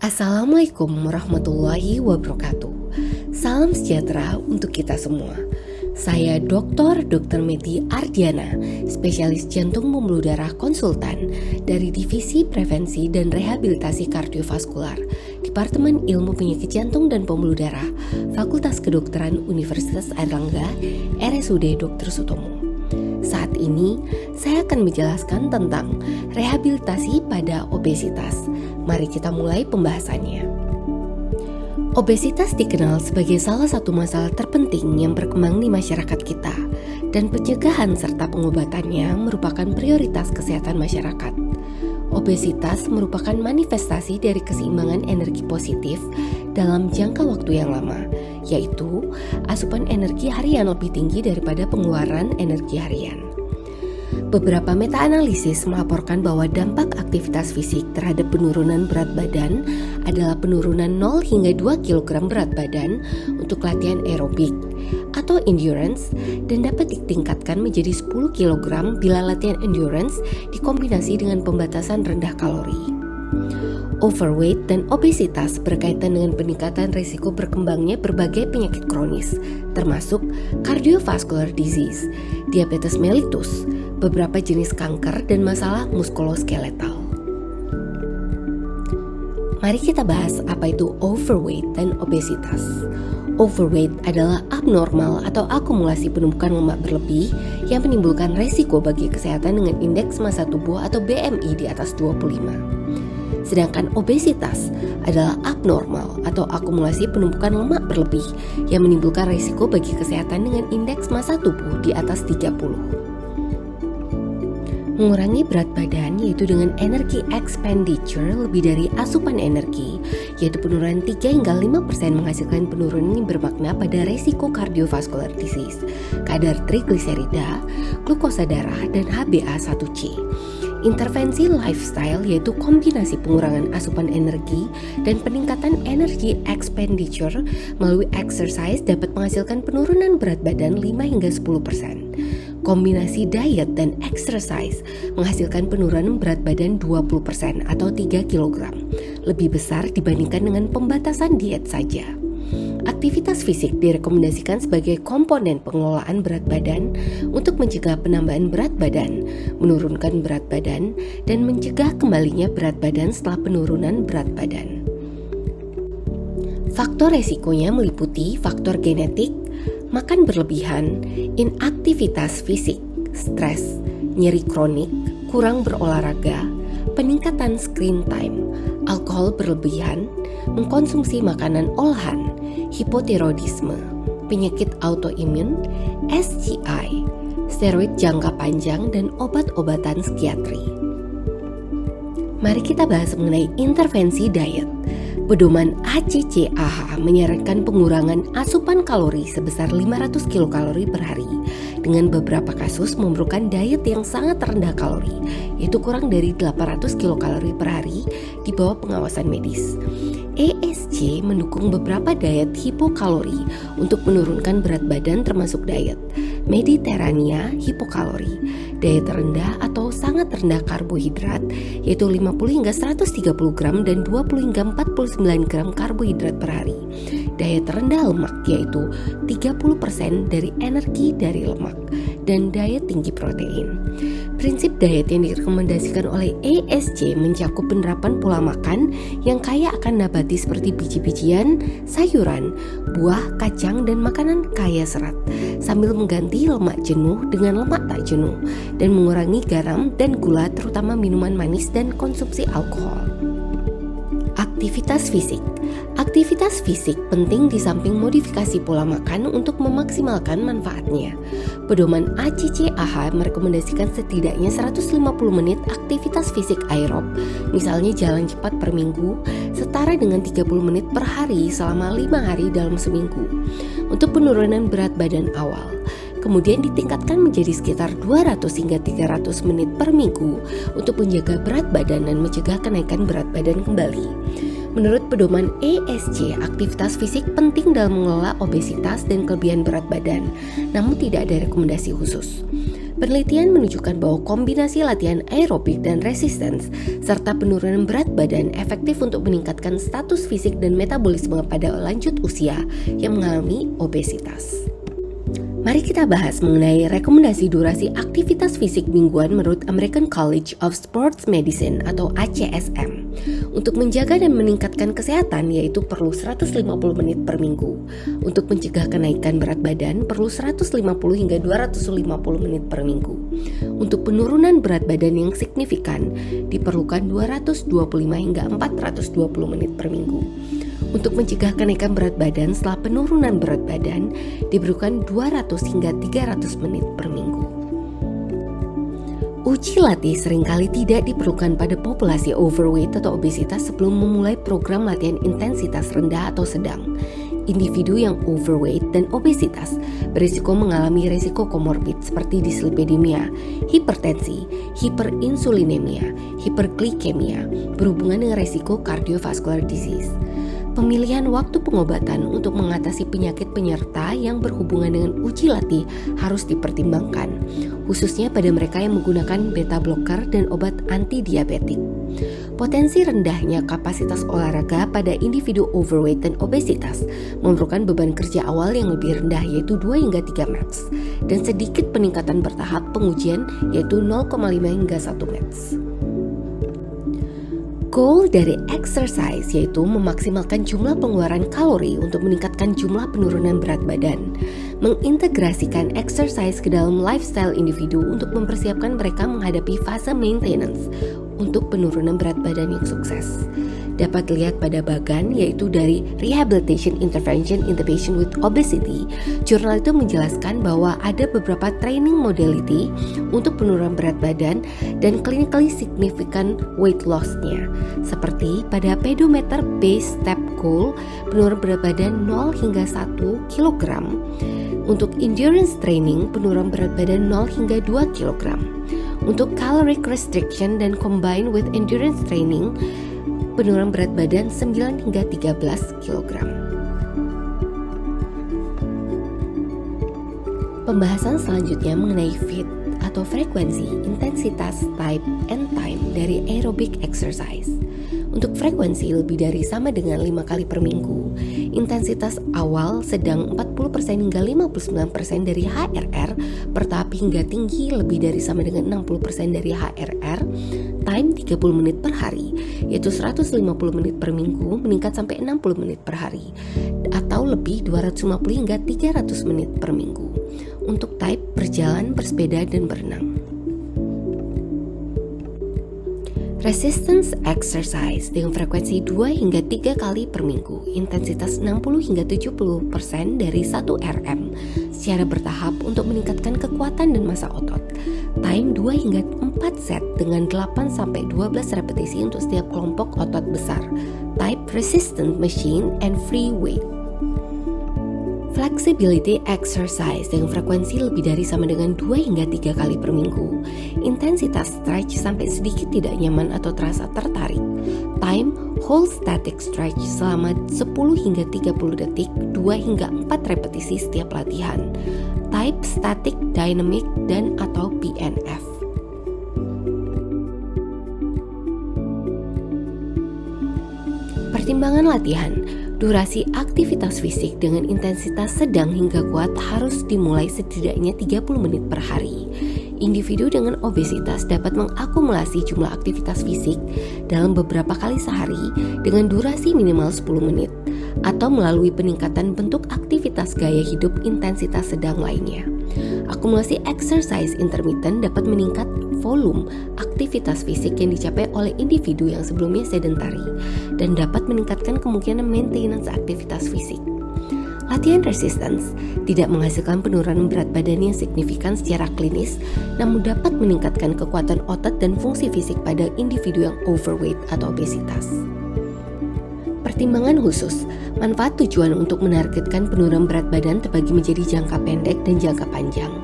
Assalamualaikum warahmatullahi wabarakatuh. Salam sejahtera untuk kita semua. Saya Dr. Meti Ardiana, spesialis jantung pembuluh darah konsultan dari Divisi Prevensi dan Rehabilitasi Kardiovaskular, Departemen Ilmu Penyakit Jantung dan Pembuluh Darah, Fakultas Kedokteran Universitas Airlangga, RSUD Dr. Sutomo. Saat ini, saya akan menjelaskan tentang rehabilitasi pada obesitas. Mari kita mulai pembahasannya. Obesitas dikenal sebagai salah satu masalah terpenting yang berkembang di masyarakat kita, dan pencegahan serta pengobatannya merupakan prioritas kesehatan masyarakat. Obesitas merupakan manifestasi dari keseimbangan energi positif dalam jangka waktu yang lama, yaitu asupan energi harian lebih tinggi daripada pengeluaran energi harian. Beberapa meta-analisis melaporkan bahwa dampak aktivitas fisik terhadap penurunan berat badan adalah penurunan 0 hingga 2 kg berat badan untuk latihan aerobik atau endurance dan dapat ditingkatkan menjadi 10 kg bila latihan endurance dikombinasi dengan pembatasan rendah kalori. Overweight dan obesitas berkaitan dengan peningkatan risiko berkembangnya berbagai penyakit kronis, termasuk cardiovascular disease, diabetes mellitus, beberapa jenis kanker, dan masalah muskuloskeletal. Mari kita bahas apa itu overweight dan obesitas. Overweight adalah abnormal atau akumulasi penumpukan lemak berlebih yang menimbulkan resiko bagi kesehatan dengan indeks massa tubuh atau BMI di atas 25. Sedangkan obesitas adalah abnormal atau akumulasi penumpukan lemak berlebih yang menimbulkan risiko bagi kesehatan dengan indeks massa tubuh di atas 30. Mengurangi berat badan yaitu dengan energi expenditure lebih dari asupan energi, yaitu penurunan 3 hingga 5% menghasilkan penurunan yang bermakna pada resiko cardiovascular disease, kadar trigliserida, glukosa darah, dan HbA1c. Intervensi lifestyle yaitu kombinasi pengurangan asupan energi dan peningkatan energi expenditure melalui exercise dapat menghasilkan penurunan berat badan 5 hingga 10%. Kombinasi diet dan exercise menghasilkan penurunan berat badan 20% atau 3 kg, lebih besar dibandingkan dengan pembatasan diet saja. Aktivitas fisik direkomendasikan sebagai komponen pengelolaan berat badan untuk mencegah penambahan berat badan, menurunkan berat badan, dan mencegah kembalinya berat badan setelah penurunan berat badan. Faktor resikonya meliputi faktor genetik, makan berlebihan, inaktivitas fisik, stres, nyeri kronik, kurang berolahraga, peningkatan screen time, alkohol berlebihan, mengkonsumsi makanan olahan, hipotiroidisme, penyakit autoimun, SGI, steroid jangka panjang, dan obat-obatan psikiatri. Mari kita bahas mengenai intervensi diet. Pedoman ACCAH menyarankan pengurangan asupan kalori sebesar 500 kilokalori per hari, dengan beberapa kasus memerlukan diet yang sangat rendah kalori, yaitu kurang dari 800 kilokalori per hari di bawah pengawasan medis. ESC mendukung beberapa diet hipokalori untuk menurunkan berat badan termasuk diet Mediterania hipokalori, diet rendah atau sangat rendah karbohidrat yaitu 50 hingga 130 gram dan 20 hingga 49 gram karbohidrat per hari, diet rendah lemak yaitu 30% dari energi dari lemak, dan diet tinggi protein. Prinsip diet yang direkomendasikan oleh ESC mencakup penerapan pola makan yang kaya akan nabati seperti biji-bijian, sayuran, buah, kacang, dan makanan kaya serat, sambil mengganti lemak jenuh dengan lemak tak jenuh, dan mengurangi garam dan gula terutama minuman manis dan konsumsi alkohol. Aktivitas fisik. Aktivitas fisik penting di samping modifikasi pola makan untuk memaksimalkan manfaatnya. Pedoman ACCAH merekomendasikan setidaknya 150 menit aktivitas fisik aerob, misalnya jalan cepat per minggu, setara dengan 30 menit per hari selama 5 hari dalam seminggu, untuk penurunan berat badan awal. Kemudian ditingkatkan menjadi sekitar 200 hingga 300 menit per minggu untuk menjaga berat badan dan mencegah kenaikan berat badan kembali. Menurut pedoman ESC, aktivitas fisik penting dalam mengelola obesitas dan kelebihan berat badan, namun tidak ada rekomendasi khusus. Penelitian menunjukkan bahwa kombinasi latihan aerobik dan resistance serta penurunan berat badan efektif untuk meningkatkan status fisik dan metabolisme pada lanjut usia yang mengalami obesitas. Mari kita bahas mengenai rekomendasi durasi aktivitas fisik mingguan menurut American College of Sports Medicine atau ACSM. Untuk menjaga dan meningkatkan kesehatan yaitu perlu 150 menit per minggu. Untuk mencegah kenaikan berat badan perlu 150 hingga 250 menit per minggu. Untuk penurunan berat badan yang signifikan diperlukan 225 hingga 420 menit per minggu. Untuk mencegah kenaikan berat badan setelah penurunan berat badan diperlukan 200 hingga 300 menit per minggu. Uji latih seringkali tidak diperlukan pada populasi overweight atau obesitas sebelum memulai program latihan intensitas rendah atau sedang. Individu yang overweight dan obesitas berisiko mengalami risiko komorbid seperti dislipidemia, hipertensi, hiperinsulinemia, hiperglikemia, berhubungan dengan risiko cardiovascular disease. Pemilihan waktu pengobatan untuk mengatasi penyakit penyerta yang berhubungan dengan uji latih harus dipertimbangkan, khususnya pada mereka yang menggunakan beta blocker dan obat anti-diabetik. Potensi rendahnya kapasitas olahraga pada individu overweight dan obesitas memerlukan beban kerja awal yang lebih rendah yaitu 2 hingga 3 METs dan sedikit peningkatan bertahap pengujian yaitu 0,5 hingga 1 METs. Goal dari exercise yaitu memaksimalkan jumlah pengeluaran kalori untuk meningkatkan jumlah penurunan berat badan, mengintegrasikan exercise ke dalam lifestyle individu untuk mempersiapkan mereka menghadapi fase maintenance untuk penurunan berat badan yang sukses. Dapat dilihat pada bagan yaitu dari Rehabilitation Intervention in the Patient with Obesity. Jurnal itu menjelaskan bahwa ada beberapa training modality untuk penurunan berat badan dan clinically significant weight loss-nya. Seperti pada pedometer base step goal, penurunan berat badan 0 hingga 1 kg. Untuk endurance training, penurunan berat badan 0 hingga 2 kg. Untuk caloric restriction dan combined with endurance training, penurunan berat badan 9 hingga 13 kg. Pembahasan selanjutnya mengenai fit atau frekuensi, intensitas, type, and time dari aerobic exercise. Untuk frekuensi lebih dari sama dengan 5 kali per minggu. Intensitas awal sedang 40% hingga 59% dari HRR, bertahap hingga tinggi lebih dari sama dengan 60% dari HRR. Time 30 menit per hari, yaitu 150 menit per minggu meningkat sampai 60 menit per hari, atau lebih 250 hingga 300 menit per minggu. Untuk type berjalan, bersepeda, dan berenang. Resistance exercise dengan frekuensi 2 hingga 3 kali per minggu, intensitas 60 hingga 70% dari 1 RM secara bertahap untuk meningkatkan kekuatan dan massa otot. Time 2 hingga 4 set dengan 8 sampai 12 repetisi untuk setiap kelompok otot besar. Type resistant machine and free weight. Flexibility exercise dengan frekuensi lebih dari sama dengan 2 hingga 3 kali per minggu. Intensitas stretch sampai sedikit tidak nyaman atau terasa tertarik. Time hold static stretch selama 10 hingga 30 detik, 2 hingga 4 repetisi setiap latihan. Type static dynamic dan atau PNF. Pertimbangan latihan. Durasi aktivitas fisik dengan intensitas sedang hingga kuat harus dimulai setidaknya 30 menit per hari. Individu dengan obesitas dapat mengakumulasi jumlah aktivitas fisik dalam beberapa kali sehari dengan durasi minimal 10 menit atau melalui peningkatan bentuk aktivitas gaya hidup intensitas sedang lainnya. Akumulasi exercise intermittent dapat meningkat volume aktivitas fisik yang dicapai oleh individu yang sebelumnya sedentary dan dapat meningkatkan kemungkinan maintenance aktivitas fisik. Latihan resistance tidak menghasilkan penurunan berat badan yang signifikan secara klinis, namun dapat meningkatkan kekuatan otot dan fungsi fisik pada individu yang overweight atau obesitas. Pertimbangan khusus, manfaat tujuan untuk menargetkan penurunan berat badan terbagi menjadi jangka pendek dan jangka panjang.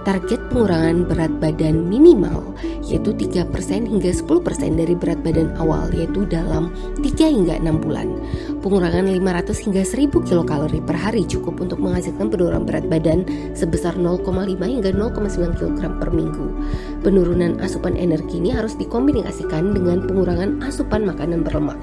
Target pengurangan berat badan minimal yaitu 3% hingga 10% dari berat badan awal, yaitu dalam 3 hingga 6 bulan. Pengurangan 500 hingga 1000 kilokalori per hari cukup untuk menghasilkan penurunan berat badan sebesar 0,5 hingga 0,9 kg per minggu. Penurunan asupan energi ini harus dikombinasikan dengan pengurangan asupan makanan berlemak.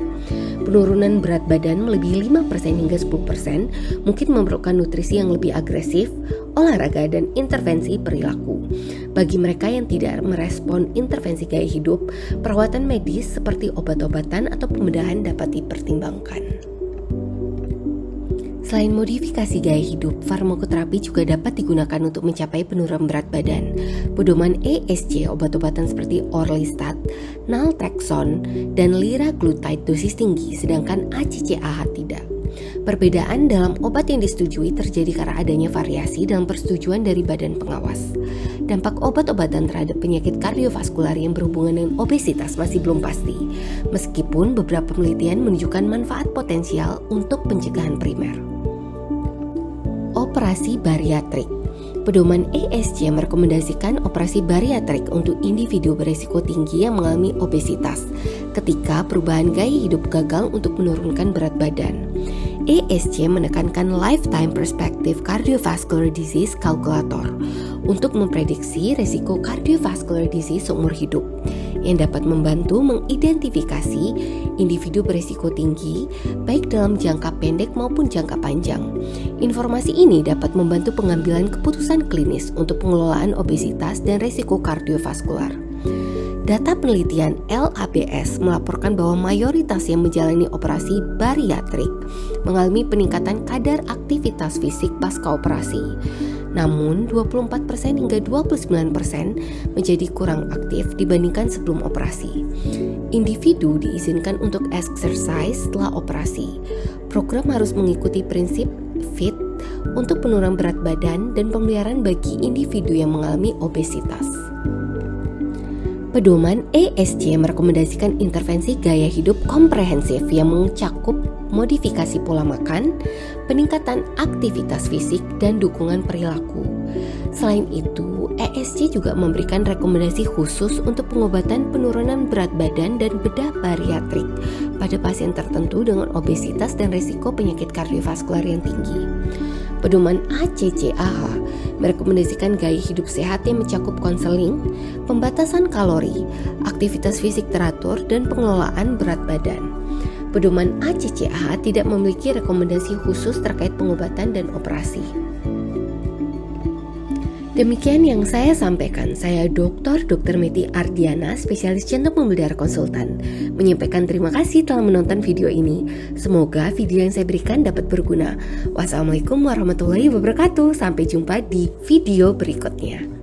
Penurunan berat badan melebihi 5% hingga 10% mungkin memerlukan nutrisi yang lebih agresif, olahraga, dan intervensi perilaku. Bagi mereka yang tidak merespon intervensi gaya hidup, perawatan medis seperti obat-obatan atau pembedahan dapat dipertimbangkan. Selain modifikasi gaya hidup, farmakoterapi juga dapat digunakan untuk mencapai penurunan berat badan. Pedoman ESC, obat-obatan seperti Orlistat, Naltrexone, dan liraglutide dosis tinggi, sedangkan ACCAH tidak. Perbedaan dalam obat yang disetujui terjadi karena adanya variasi dalam persetujuan dari badan pengawas. Dampak obat-obatan terhadap penyakit kardiovaskular yang berhubungan dengan obesitas masih belum pasti, meskipun beberapa penelitian menunjukkan manfaat potensial untuk pencegahan primer. Operasi bariatrik. Pedoman ESC merekomendasikan operasi bariatrik untuk individu berisiko tinggi yang mengalami obesitas ketika perubahan gaya hidup gagal untuk menurunkan berat badan. ESC menekankan Lifetime Perspective Cardiovascular Disease Calculator untuk memprediksi risiko cardiovascular disease seumur hidup, yang dapat membantu mengidentifikasi individu berisiko tinggi baik dalam jangka pendek maupun jangka panjang. Informasi ini dapat membantu pengambilan keputusan klinis untuk pengelolaan obesitas dan risiko kardiovaskular. Data penelitian LABS melaporkan bahwa mayoritas yang menjalani operasi bariatrik mengalami peningkatan kadar aktivitas fisik pasca operasi. Namun 24% hingga 29% menjadi kurang aktif dibandingkan sebelum operasi. Individu diizinkan untuk exercise setelah operasi. Program harus mengikuti prinsip FIT untuk penurunan berat badan dan pemeliharaan bagi individu yang mengalami obesitas. Pedoman ESC merekomendasikan intervensi gaya hidup komprehensif yang mencakup modifikasi pola makan, peningkatan aktivitas fisik, dan dukungan perilaku. Selain itu, ESC juga memberikan rekomendasi khusus untuk pengobatan penurunan berat badan dan bedah bariatrik pada pasien tertentu dengan obesitas dan risiko penyakit kardiovaskular yang tinggi. Pedoman ACCAH merekomendasikan gaya hidup sehat yang mencakup konseling, pembatasan kalori, aktivitas fisik teratur, dan pengelolaan berat badan. Pedoman ACCAH tidak memiliki rekomendasi khusus terkait pengobatan dan operasi. Demikian yang saya sampaikan. Saya Dr. Meti Ardiana, spesialis jantung pembuluh darah konsultan, menyampaikan terima kasih telah menonton video ini. Semoga video yang saya berikan dapat berguna. Wassalamualaikum warahmatullahi wabarakatuh. Sampai jumpa di video berikutnya.